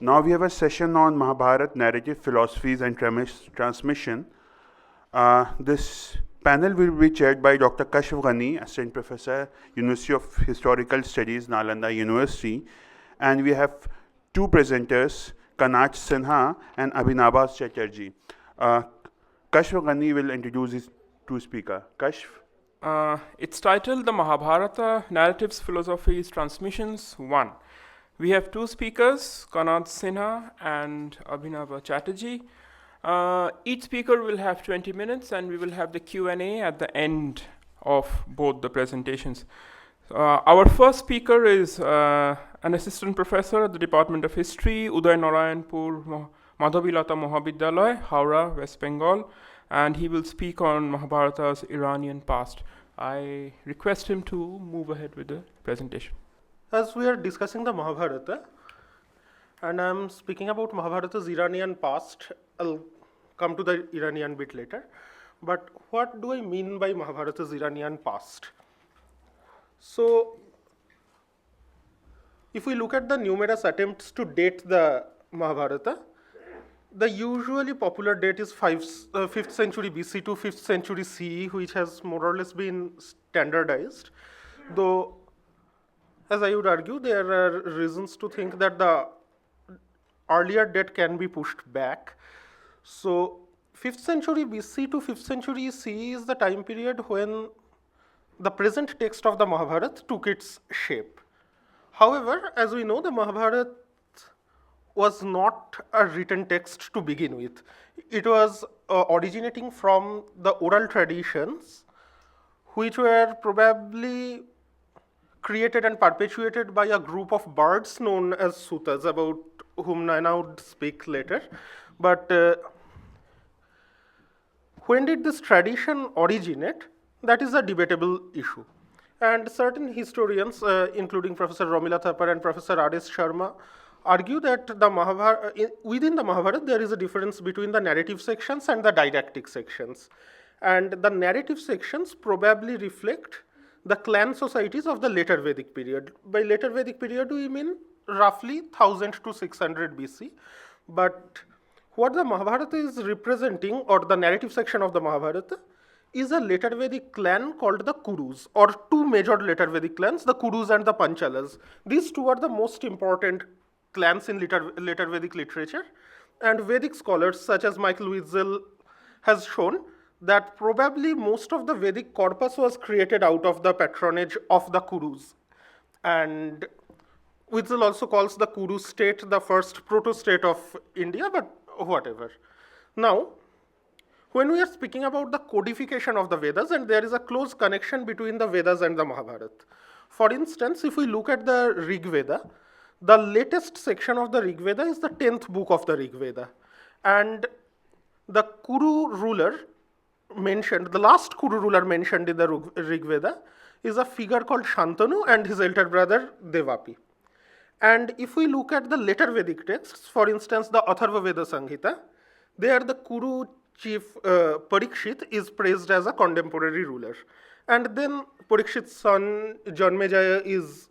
Now we have a session on Mahabharata narrative philosophies and transmission. This panel will be chaired by Dr. Kashf Ghani, Assistant Professor, University of Historical Studies, Nalanda University. And we have two presenters, Kanach Sinha and Abhinava Chatterjee. Kashf Ghani will introduce his two speakers. Kashf? It's titled The Mahabharata Narratives, Philosophies, Transmissions 1. We have two speakers, Kanach Sinha and Abhinava Chatterjee. Each speaker will have 20 minutes and we will have the Q&A at the end of both the presentations. Our first speaker is an assistant professor at the Department of History, Uday Narayanpur Madhavilata Mohabidyalaya, Howrah, West Bengal, and he will speak on Mahabharata's Iranian past. I request him to move ahead with the presentation. As we are discussing the Mahabharata, and I'm speaking about Mahabharata's Iranian past, I'll come to the Iranian bit later. But what do I mean by Mahabharata's Iranian past? So, if we look at the numerous attempts to date the Mahabharata, the usually popular date is 5th century BC to 5th century CE, which has more or less been standardized. Though, as I would argue, there are reasons to think that the earlier date can be pushed back. So, 5th century BC to 5th century CE is the time period when the present text of the Mahabharata took its shape. However, as we know, the Mahabharata was not a written text to begin with. It was originating from the oral traditions, which were probably created and perpetuated by a group of bards known as Sutas, about whom I would speak later. But when did this tradition originate? That is a debatable issue. And certain historians, including Professor Romila Thapar and Professor R.S. Sharma, argue that within the Mahabharata there is a difference between the narrative sections and the didactic sections. And the narrative sections probably reflect the clan societies of the later Vedic period. By later Vedic period, we mean roughly 1000 to 600 BC. But what the Mahabharata is representing, or the narrative section of the Mahabharata, is a later Vedic clan called the Kurus, or two major later Vedic clans, the Kurus and the Panchalas. These two are the most important clans in later Vedic literature. And Vedic scholars such as Michael Witzel has shown that probably most of the Vedic corpus was created out of the patronage of the Kurus. And Witzel also calls the Kuru state the first proto-state of India, but whatever. Now, when we are speaking about the codification of the Vedas, and there is a close connection between the Vedas and the Mahabharata. For instance, if we look at the Rig Veda, the latest section of the Rig Veda is the 10th book of the Rig Veda. And the Kuru ruler mentioned, the last Kuru ruler mentioned in the Rig Veda is a figure called Shantanu and his elder brother Devapi. And if we look at the later Vedic texts, for instance, the Atharva Veda Samhita, there the Kuru chief Parikshit is praised as a contemporary ruler. And then Parikshit's son Janmejaya is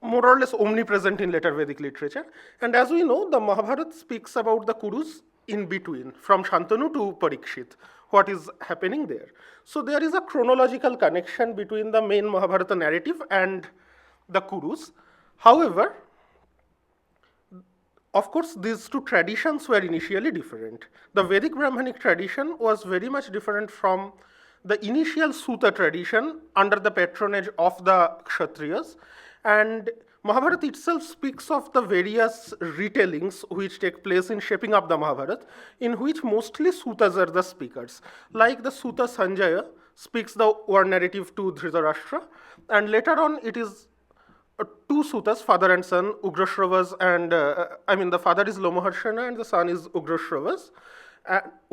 more or less omnipresent in later Vedic literature. And as we know, the Mahabharata speaks about the Kurus in between, from Shantanu to Parikshit, what is happening there. So there is a chronological connection between the main Mahabharata narrative and the Kurus. However, of course, these two traditions were initially different. The Vedic Brahmanic tradition was very much different from the initial Suta tradition under the patronage of the Kshatriyas. And Mahabharata itself speaks of the various retellings which take place in shaping up the Mahabharata, in which mostly Sutas are the speakers. Like the Suta Sanjaya speaks the war narrative to Dhritarashtra, and later on it is two Sutas, father and son, Ugrashravas, and the father is Lomaharshana and the son is Ugrashravas,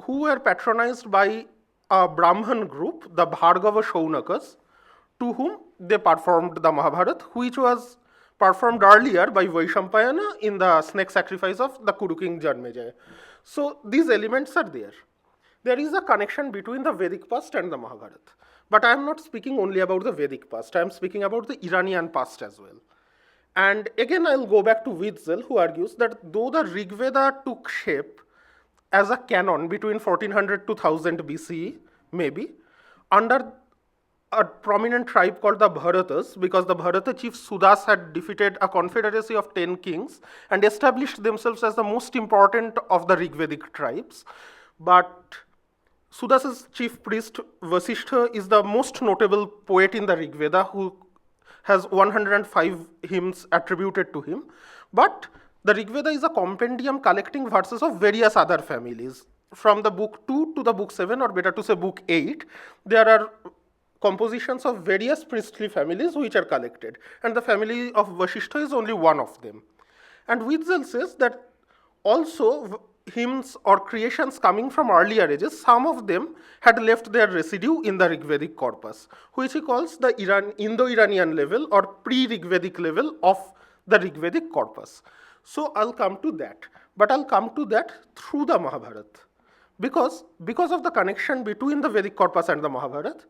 who were patronized by a Brahman group, the Bhargava Shaunakas, to whom they performed the Mahabharata, which was performed earlier by Vaishampayana in the snake sacrifice of the Kuru king Janmejaya. So these elements are there. There is a connection between the Vedic past and the Mahabharata. But I am not speaking only about the Vedic past, I am speaking about the Iranian past as well. And again, I'll go back to Witzel, who argues that though the Rig Veda took shape as a canon between 1400 to 1000 BCE, maybe, under a prominent tribe called the Bharatas, because the Bharata chief Sudas had defeated a confederacy of 10 kings and established themselves as the most important of the Rigvedic tribes. But Sudas's chief priest Vasishtha is the most notable poet in the Rig Veda, who has 105 hymns attributed to him. But the Rig Veda is a compendium collecting verses of various other families. From the book 2 to the book 7, or better to say book 8, there are compositions of various priestly families which are collected. And the family of Vasishtha is only one of them. And Witzel says that also hymns or creations coming from earlier ages, some of them had left their residue in the Rigvedic corpus, which he calls the Indo-Iranian level or pre-Rigvedic level of the Rigvedic corpus. So I'll come to that, but I'll come to that through the Mahabharata. Because of the connection between the Vedic corpus and the Mahabharata,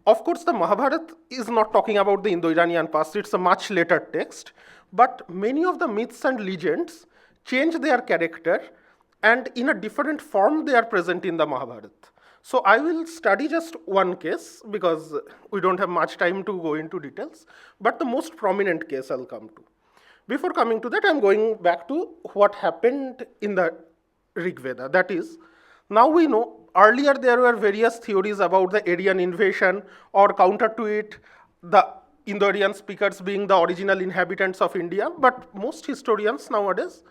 of course, the Mahabharata is not talking about the Indo-Iranian past, it's a much later text, but many of the myths and legends change their character, and in a different form they are present in the Mahabharata. So I will study just one case, because we don't have much time to go into details, but the most prominent case I'll come to. Before coming to that, I'm going back to what happened in the Rig Veda. That is, now we know, earlier there were various theories about the Aryan invasion, or counter to it, the Indo-Aryan speakers being the original inhabitants of India, but most historians nowadays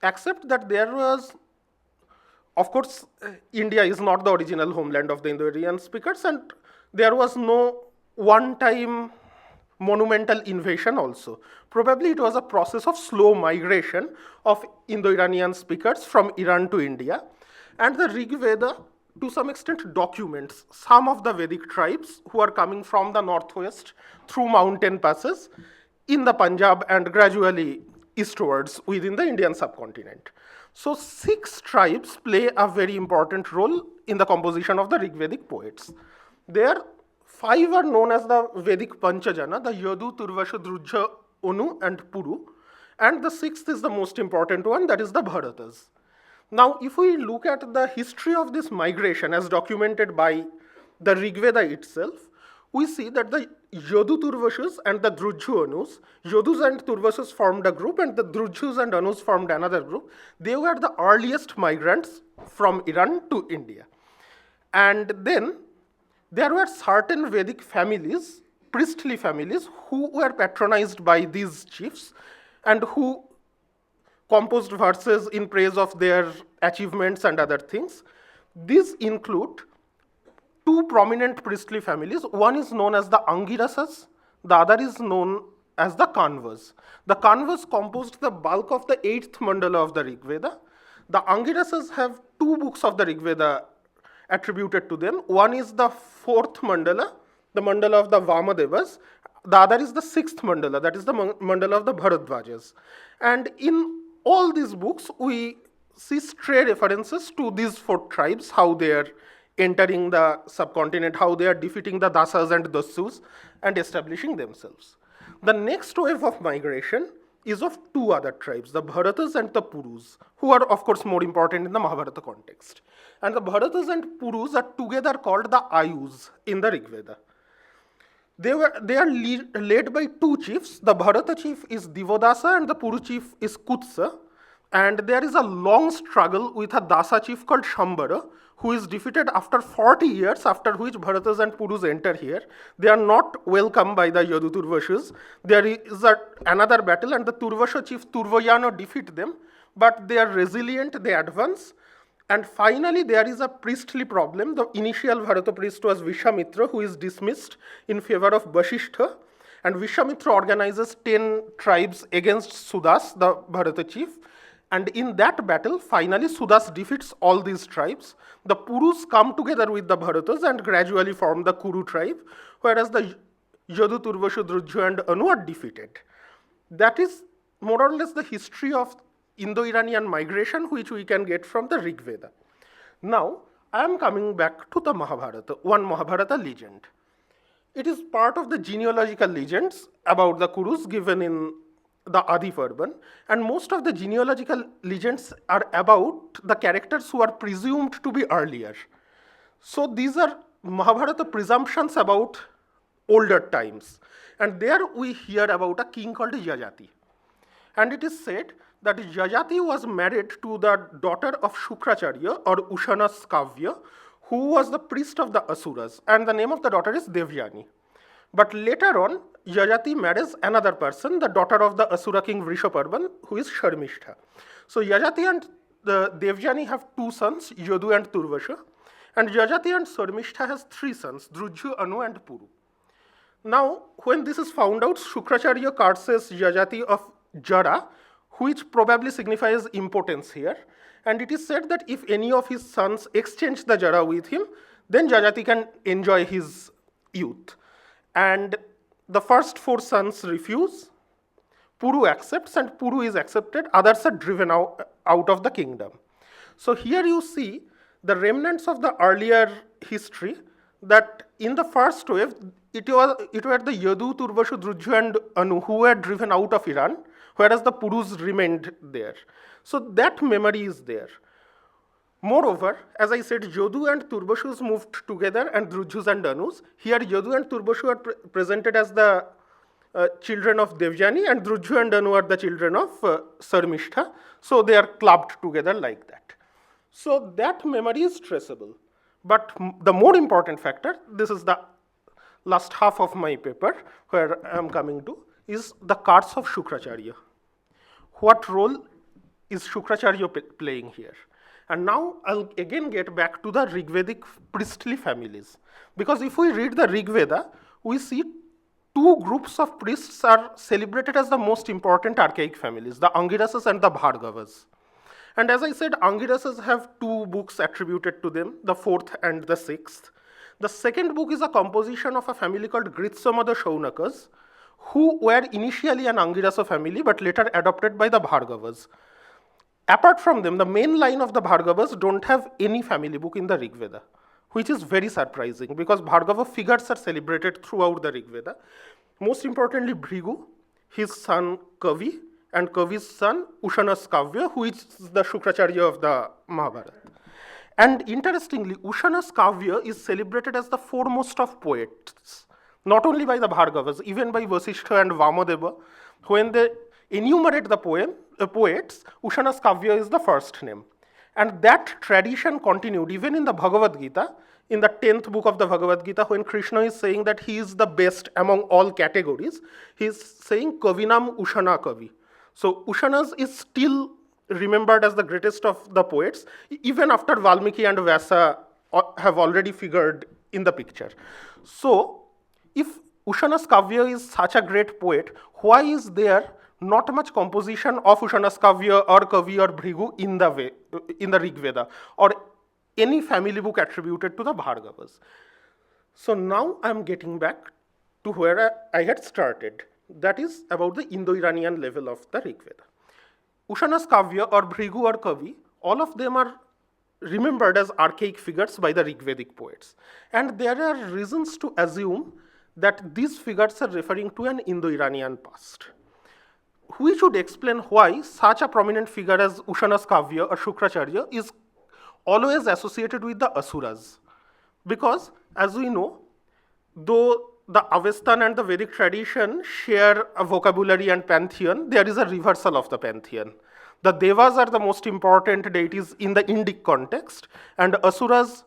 accept that there was, of course, India is not the original homeland of the Indo-Aryan speakers, and there was no one-time monumental invasion also. Probably it was a process of slow migration of Indo-Iranian speakers from Iran to India. And the Rig Veda, to some extent, documents some of the Vedic tribes who are coming from the northwest through mountain passes in the Punjab and gradually eastwards within the Indian subcontinent. So 6 tribes play a very important role in the composition of the Rig Vedic poets. There, 5 are known as the Vedic Panchajana, the Yadu, Turvasha, Drujha, Onu, and Puru. And the 6th is the most important one, that is the Bharatas. Now, if we look at the history of this migration as documented by the Rig Veda itself, we see that the Yadu Turvashas and the Drujhu Anus, Yadus and Turvashas formed a group, and the Drujhus and Anus formed another group. They were the earliest migrants from Iran to India. And then there were certain Vedic families, priestly families, who were patronized by these chiefs and who composed verses in praise of their achievements and other things. These include 2 prominent priestly families. One is known as the Angirasas, the other is known as the Kanvas. The Kanvas composed the bulk of the 8th mandala of the Rig Veda. The Angirasas have 2 books of the Rig Veda attributed to them. One is the 4th mandala, the mandala of the Vamadevas. The other is the 6th mandala, that is the mandala of the Bharadvajas. And in all these books, we see stray references to these 4 tribes, how they are entering the subcontinent, how they are defeating the Dasas and Dasus and establishing themselves. The next wave of migration is of 2 other tribes, the Bharatas and the Purus, who are of course more important in the Mahabharata context. And the Bharatas and Purus are together called the Ayus in the Rig Veda. They are led by 2 chiefs. The Bharata chief is Divodasa and the Puru chief is Kutsa. And there is a long struggle with a Dasa chief called Shambara, who is defeated after 40 years, after which Bharatas and Purus enter here. They are not welcomed by the Yadu Turvashas. There is another battle, and the Turvasha chief Turvayano defeat them, but they are resilient, they advance. And finally, there is a priestly problem. The initial Bharata priest was Vishamitra, who is dismissed in favor of Vasishtha. And Vishamitra organizes 10 tribes against Sudas, the Bharata chief. And in that battle, finally, Sudas defeats all these tribes. The Purus come together with the Bharatas and gradually form the Kuru tribe, whereas the Yadu, Turvasha, Drujha, and Anu are defeated. That is more or less the history of Indo-Iranian migration, which we can get from the Rig Veda. Now, I am coming back to the Mahabharata, one Mahabharata legend. It is part of the genealogical legends about the Kurus given in the Adi Varman, and most of the genealogical legends are about the characters who are presumed to be earlier. So these are Mahabharata presumptions about older times. And there we hear about a king called Yajati. And it is said that Yajati was married to the daughter of Shukracharya or Ushana's Kavya, who was the priest of the Asuras. And the name of the daughter is Devyani. But later on, Yajati marries another person, the daughter of the Asura king Vrishaparvan, who is Sharmishtha. So Yajati and Devyani have two sons, Yadu and Turvasha. And Yajati and Sharmishtha has three sons, Drujju, Anu, and Puru. Now, when this is found out, Shukracharya curses Yajati of Jara, which probably signifies impotence here. And it is said that if any of his sons exchange the Jara with him, then Yajati can enjoy his youth. And the first four sons refuse, Puru accepts, and Puru is accepted, others are driven out of the kingdom. So here you see the remnants of the earlier history, that in the first wave, it were the Yadu, Turvashu, Drujju, and Anu who were driven out of Iran, whereas the Purus remained there. So that memory is there. Moreover, as I said, Yadu and Turvashus moved together, and Drujjus and Anus. Here, Yadu and Turvashu are presented as the children of Devyani, and Drujju and Anu are the children of Sarmishtha. So they are clubbed together like that. So that memory is traceable. But the more important factor, this is the last half of my paper where I am coming to, is the cards of Shukracharya. What role is Shukracharya playing here? And now I'll again get back to the Rigvedic priestly families. Because if we read the Rig Veda, we see two groups of priests are celebrated as the most important archaic families, the Angirasas and the Bhargavas. And as I said, Angirasas have two books attributed to them, the fourth and the sixth. The second book is a composition of a family called Gritsamada Shaunakas, who were initially an Angirasa family but later adopted by the Bhargavas. Apart from them, the main line of the Bhargavas don't have any family book in the Rig Veda, which is very surprising because Bhargava figures are celebrated throughout the Rig Veda. Most importantly, Bhrigu, his son Kavi, and Kavi's son Ushana's Kavya, who is the Shukracharya of the Mahabharata. And interestingly, Ushana's Kavya is celebrated as the foremost of poets, not only by the Bhargavas, even by Vasishtha and Vamadeva. When they enumerate the poets, Ushana's Kavya is the first name. And that tradition continued even in the Bhagavad Gita, in the 10th book of the Bhagavad Gita, when Krishna is saying that he is the best among all categories, he is saying Kavinam Ushana Kavi. So Ushanas is still remembered as the greatest of the poets, even after Valmiki and Vyasa have already figured in the picture. So, if Ushana's Kavya is such a great poet, why is there not much composition of Ushana's Kavya or Kavi or Bhrigu in the Rig Veda, or any family book attributed to the Bhargavas? So now I am getting back to where I had started. That is about the Indo-Iranian level of the Rig Veda. Ushana's Kavya or Bhrigu or Kavi, all of them are remembered as archaic figures by the Rigvedic poets. And there are reasons to assume that these figures are referring to an Indo-Iranian past. We should explain why such a prominent figure as Ushana's Kavya or Shukracharya is always associated with the Asuras. Because, as we know, though the Avestan and the Vedic tradition share a vocabulary and pantheon, there is a reversal of the pantheon. The Devas are the most important deities in the Indic context, and Asuras,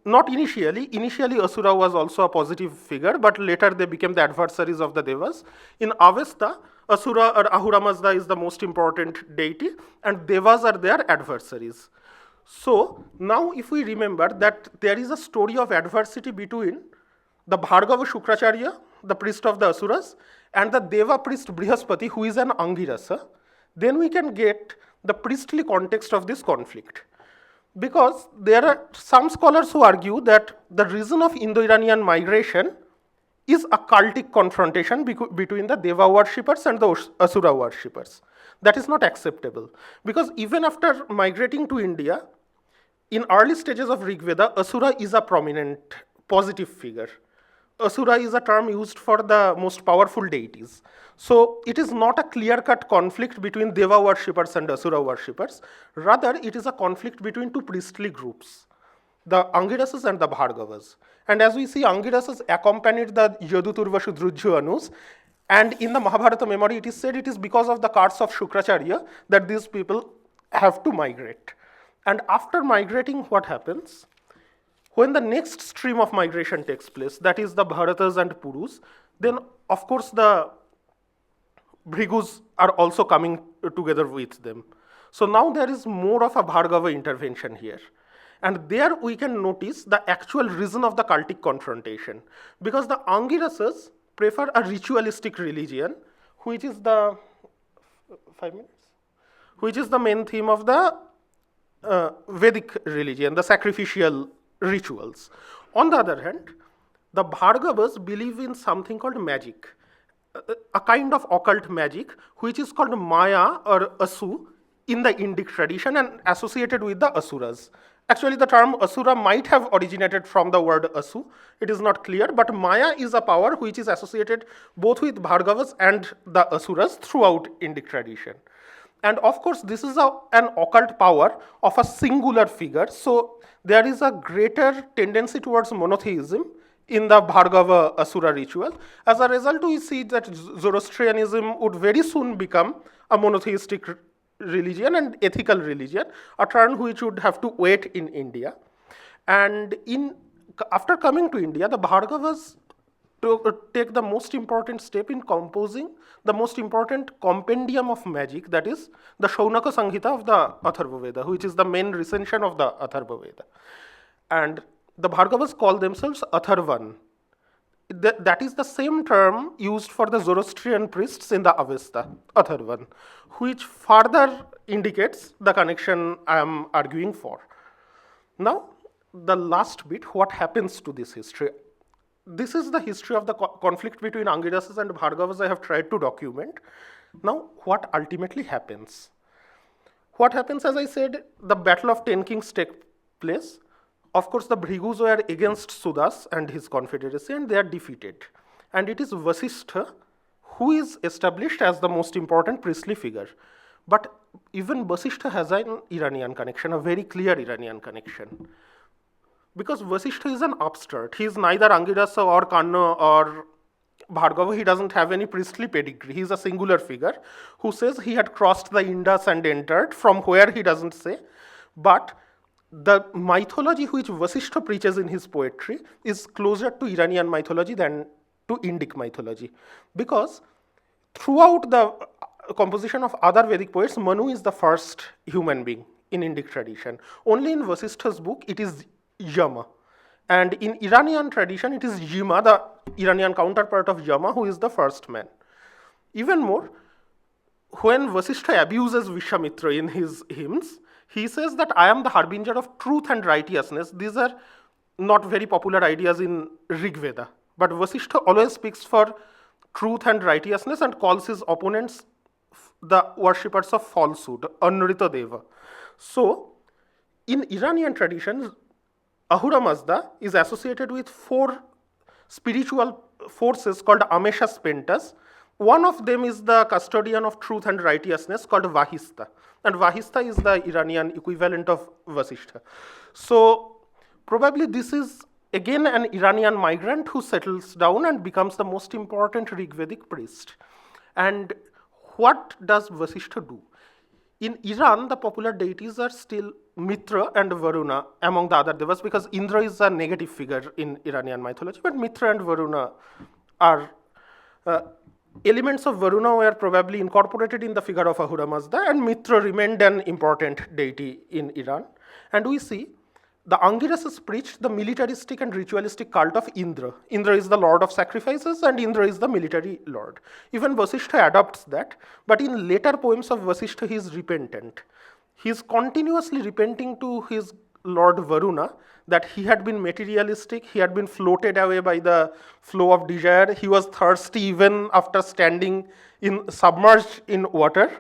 not initially. Initially, Asura was also a positive figure, but later they became the adversaries of the Devas. In Avesta, Asura or Ahura Mazda is the most important deity, and Devas are their adversaries. So, now if we remember that there is a story of adversity between the Bhargava Shukracharya, the priest of the Asuras, and the Deva priest Brihaspati, who is an Angirasa, then we can get the priestly context of this conflict. Because there are some scholars who argue that the reason of Indo-Iranian migration is a cultic confrontation between the Deva worshippers and the Asura worshippers. That is not acceptable. Because even after migrating to India, in early stages of Rig Veda, Asura is a prominent positive figure. Asura is a term used for the most powerful deities. So it is not a clear-cut conflict between Deva worshippers and Asura worshippers. Rather, it is a conflict between two priestly groups, the Angirasas and the Bhargavas. And as we see, Angirasas accompanied the Yaduturva Shudrujju Anus, and in the Mahabharata memory, it is said it is because of the curse of Shukracharya that these people have to migrate. And after migrating, what happens? When the next stream of migration takes place, that is the Bharatas and Purus, then of course the Bhrigus are also coming together with them. So now there is more of a Bhargava intervention here. And there we can notice the actual reason of the cultic confrontation. Because the Angirasas prefer a ritualistic religion, which is the, 5 minutes? Which is the main theme of the Vedic religion, the sacrificial rituals. On the other hand, the Bhargavas believe in something called magic, a kind of occult magic which is called Maya or Asu in the Indic tradition and associated with the Asuras. Actually, the term Asura might have originated from the word Asu. It is not clear, but Maya is a power which is associated both with Bhargavas and the Asuras throughout Indic tradition. And of course, this is an occult power of a singular figure. So there is a greater tendency towards monotheism in the Bhargava Asura ritual. As a result, we see that Zoroastrianism would very soon become a monotheistic religion and ethical religion, a turn which would have to wait in India. And after coming to India, the Bhargavas take the most important step in composing the most important compendium of magic, that is the Shaunaka Samhita of the Atharva Veda, which is the main recension of the Atharva Veda. And the Bhargavas call themselves Atharvan. That is the same term used for the Zoroastrian priests in the Avesta, Atharvan, which further indicates the connection I am arguing for. Now, the last bit, what happens to this history? This is the history of the conflict between Angirasas and Bhargavas I have tried to document. Now, what ultimately happens? What happens, as I said, the Battle of 10 Kings take place. Of course, the Bhrigus were against Sudas and his confederacy, and they are defeated. And it is Vasishtha who is established as the most important priestly figure. But even Vasishtha has an Iranian connection, a very clear Iranian connection. Because Vasishtha is an upstart. He is neither Angirasa or Kanna or Bhargava. He doesn't have any priestly pedigree. He is a singular figure who says he had crossed the Indus and entered, from where he doesn't say. But the mythology which Vasishtha preaches in his poetry is closer to Iranian mythology than to Indic mythology. Because throughout the composition of other Vedic poets, Manu is the first human being in Indic tradition. Only in Vasishtha's book it is Yama. And in Iranian tradition, it is Yima, the Iranian counterpart of Yama, who is the first man. Even more, when Vasishtha abuses Vishwamitra in his hymns, he says that I am the harbinger of truth and righteousness. These are not very popular ideas in Rig Veda. But Vasishtha always speaks for truth and righteousness and calls his opponents the worshippers of falsehood, Anrita Deva. So, in Iranian tradition, Ahura Mazda is associated with 4 spiritual forces called Ameshas Pentas. One of them is the custodian of truth and righteousness called Vahista. And Vahista is the Iranian equivalent of Vasishtha. So probably this is again an Iranian migrant who settles down and becomes the most important Rigvedic priest. And what does Vasishtha do? In Iran, the popular deities are still Mitra and Varuna among the other devas, because Indra is a negative figure in Iranian mythology, but Mitra and Varuna are elements of Varuna were probably incorporated in the figure of Ahura Mazda, and Mitra remained an important deity in Iran. And we see the Angirasas preached the militaristic and ritualistic cult of Indra. Indra is the lord of sacrifices, and Indra is the military lord. Even Vasishtha adopts that, but in later poems of Vasishtha he is repentant. He is continuously repenting to his lord Varuna that he had been materialistic, he had been floated away by the flow of desire, he was thirsty even after standing submerged in water,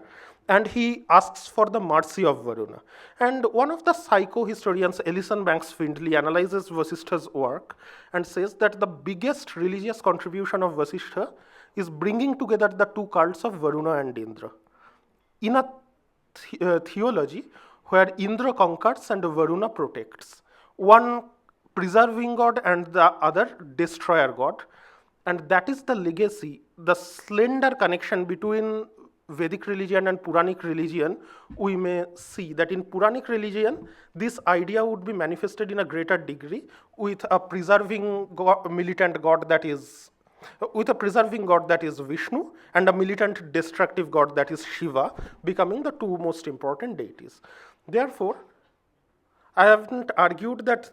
and he asks for the mercy of Varuna. And one of the psycho-historians, Ellison Banks Findley, analyzes Vasishtha's work and says that the biggest religious contribution of Vasishtha is bringing together the two cults of Varuna and Indra. In a theology where Indra conquers and Varuna protects, one preserving god and the other destroyer god, and that is the legacy, the slender connection between Vedic religion and Puranic religion. We may see that in Puranic religion, this idea would be manifested in a greater degree with a preserving militant god that is Vishnu and a militant destructive god that is Shiva, becoming the two most important deities. Therefore, I haven't argued that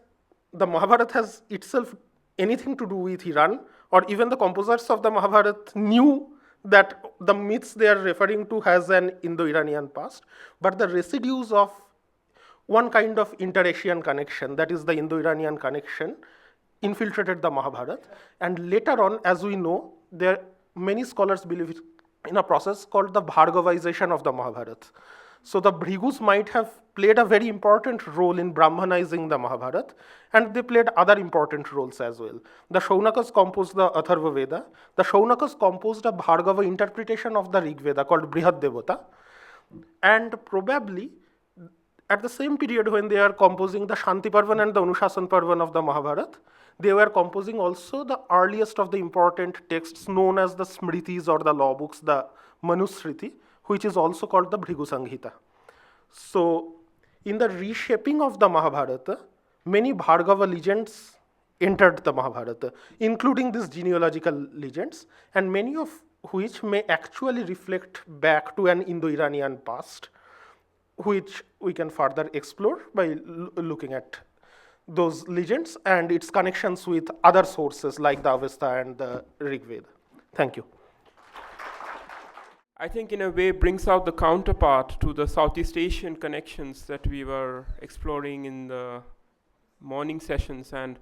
the Mahabharata has itself anything to do with Iran, or even the composers of the Mahabharata knew that the myths they are referring to has an Indo-Iranian past, but the residues of one kind of inter-Asian connection, that is the Indo-Iranian connection, infiltrated the Mahabharata. And later on, as we know, many scholars believe in a process called the Bhargavization of the Mahabharata. So the Bhrigus might have played a very important role in Brahmanizing the Mahabharata, and they played other important roles as well. The Shaunakas composed the Atharva Veda. The Shaunakas composed a Bhargava interpretation of the Rig Veda called Brihad Devata. And probably at the same period when they are composing the Shanti Parvan and the Anushasan Parvan of the Mahabharata, they were composing also the earliest of the important texts known as the Smritis or the law books, the Manusmriti, which is also called the Bhrigu Samhita. So, in the reshaping of the Mahabharata, many Bhargava legends entered the Mahabharata, including these genealogical legends, and many of which may actually reflect back to an Indo-Iranian past, which we can further explore by looking at those legends and its connections with other sources like the Avesta and the Rig Veda. Thank you. I think in a way brings out the counterpart to the Southeast Asian connections that we were exploring in the morning sessions, and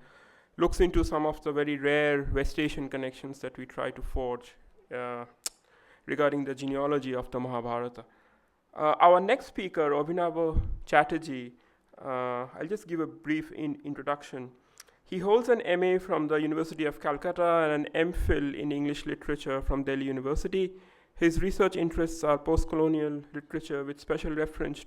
looks into some of the very rare West Asian connections that we try to forge regarding the genealogy of the Mahabharata. Our next speaker, Abhinava Chatterjee, I'll just give a brief introduction. He holds an MA from the University of Calcutta and an MPhil in English literature from Delhi University. His research interests are post-colonial literature with special reference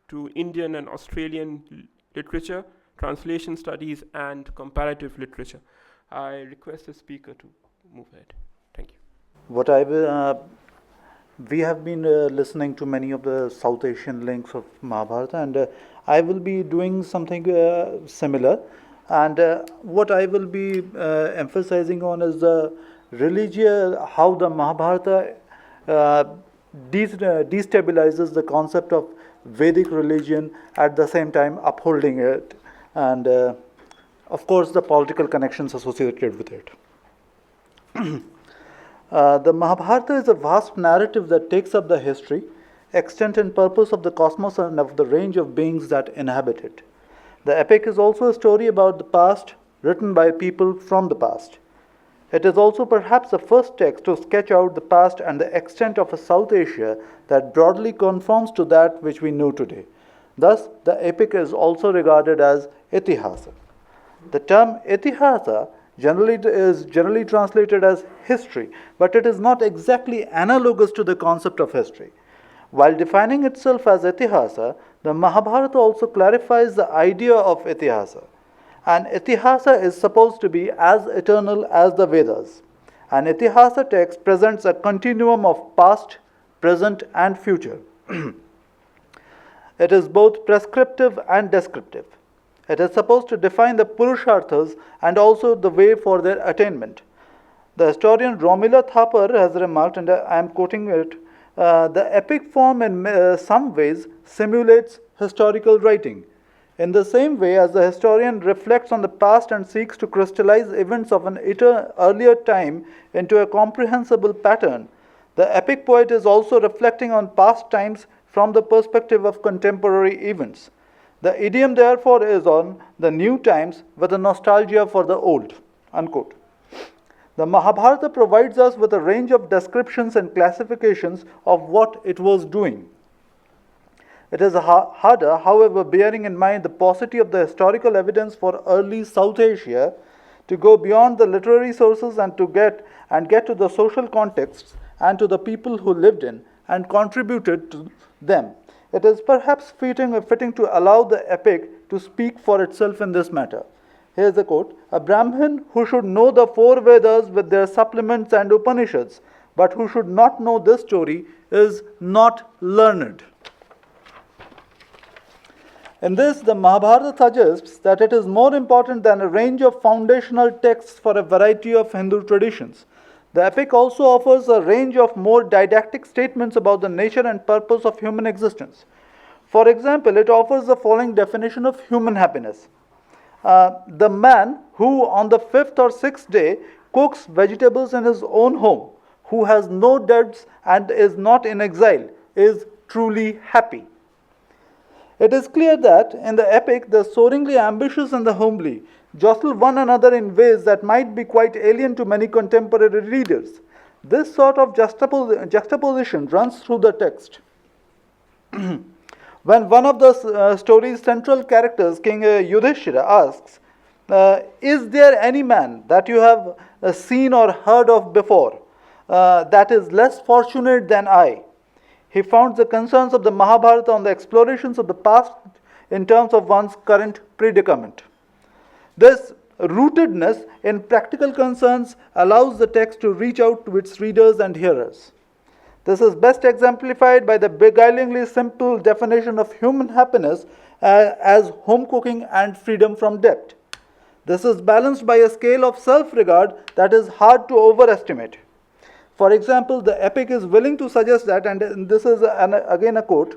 to Indian and Australian literature, translation studies, and comparative literature. I request the speaker to move ahead. Thank you. We have been listening to many of the South Asian links of Mahabharata, and I will be doing something similar. And what I will be emphasizing on is the how the Mahabharata destabilizes the concept of Vedic religion, at the same time upholding it, and of course the political connections associated with it. The Mahabharata is a vast narrative that takes up the history, extent and purpose of the cosmos and of the range of beings that inhabit it. The epic is also a story about the past, written by people from the past. It is also perhaps the first text to sketch out the past and the extent of a South Asia that broadly conforms to that which we know today. Thus, the epic is also regarded as Itihasa. The term Itihasa is generally translated as history, but it is not exactly analogous to the concept of history. While defining itself as Itihasa, the Mahabharata also clarifies the idea of Itihasa. An Itihasa is supposed to be as eternal as the Vedas. An Itihasa text presents a continuum of past, present, and future. It is both prescriptive and descriptive. It is supposed to define the Purusharthas and also the way for their attainment. The historian Romila Thapar has remarked, and I am quoting it, the epic form in some ways simulates historical writing. In the same way as the historian reflects on the past and seeks to crystallize events of an earlier time into a comprehensible pattern, the epic poet is also reflecting on past times from the perspective of contemporary events. The idiom, therefore, is on the new times with a nostalgia for the old. Unquote. The Mahabharata provides us with a range of descriptions and classifications of what it was doing. It is harder, however, bearing in mind the paucity of the historical evidence for early South Asia, to go beyond the literary sources and get to the social contexts and to the people who lived in and contributed to them. It is perhaps fitting to allow the epic to speak for itself in this matter. Here's a quote: "A Brahmin who should know the four Vedas with their supplements and Upanishads, but who should not know this story, is not learned." In this, the Mahabharata suggests that it is more important than a range of foundational texts for a variety of Hindu traditions. The epic also offers a range of more didactic statements about the nature and purpose of human existence. For example, it offers the following definition of human happiness. The man who on the fifth or sixth day cooks vegetables in his own home, who has no debts and is not in exile, is truly happy. It is clear that in the epic, the soaringly ambitious and the homely jostle one another in ways that might be quite alien to many contemporary readers. This sort of juxtaposition runs through the text. When one of the story's central characters, King Yudhishthira, asks, "Is there any man that you have seen or heard of before that is less fortunate than I?" He founds the concerns of the Mahabharata on the explorations of the past in terms of one's current predicament. This rootedness in practical concerns allows the text to reach out to its readers and hearers. This is best exemplified by the beguilingly simple definition of human happiness as home cooking and freedom from debt. This is balanced by a scale of self-regard that is hard to overestimate. For example, the epic is willing to suggest that, and this is again a quote,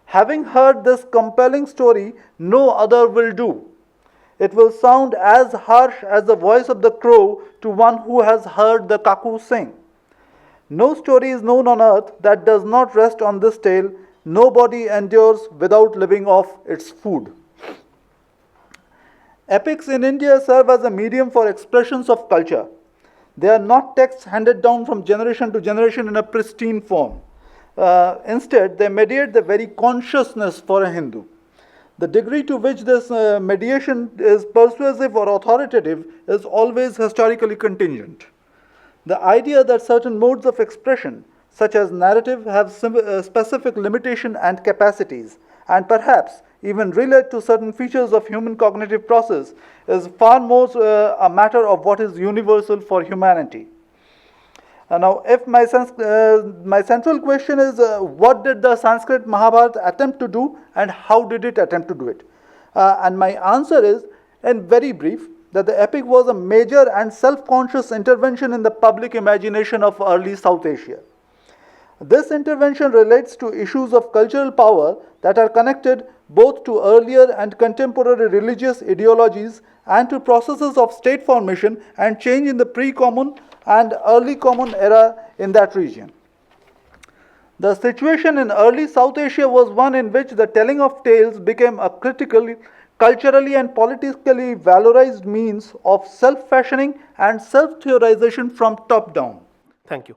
"Having heard this compelling story, no other will do. It will sound as harsh as the voice of the crow to one who has heard the cuckoo sing. No story is known on earth that does not rest on this tale. Nobody endures without living off its food." Epics in India serve as a medium for expressions of culture. They are not texts handed down from generation to generation in a pristine form. Instead, they mediate the very consciousness for a Hindu. The degree to which this mediation is persuasive or authoritative is always historically contingent. The idea that certain modes of expression, such as narrative, have specific limitation and capacities, and perhaps even relate to certain features of human cognitive process, is far more a matter of what is universal for humanity. And now, if my central question is, what did the Sanskrit Mahabharata attempt to do, and how did it attempt to do it? And my answer is, in very brief, that the epic was a major and self-conscious intervention in the public imagination of early South Asia. This intervention relates to issues of cultural power that are connected both to earlier and contemporary religious ideologies and to processes of state formation and change in the pre-common and early common era in that region. The situation in early South Asia was one in which the telling of tales became a critical, culturally and politically valorized means of self-fashioning and self-theorization from top down. Thank you.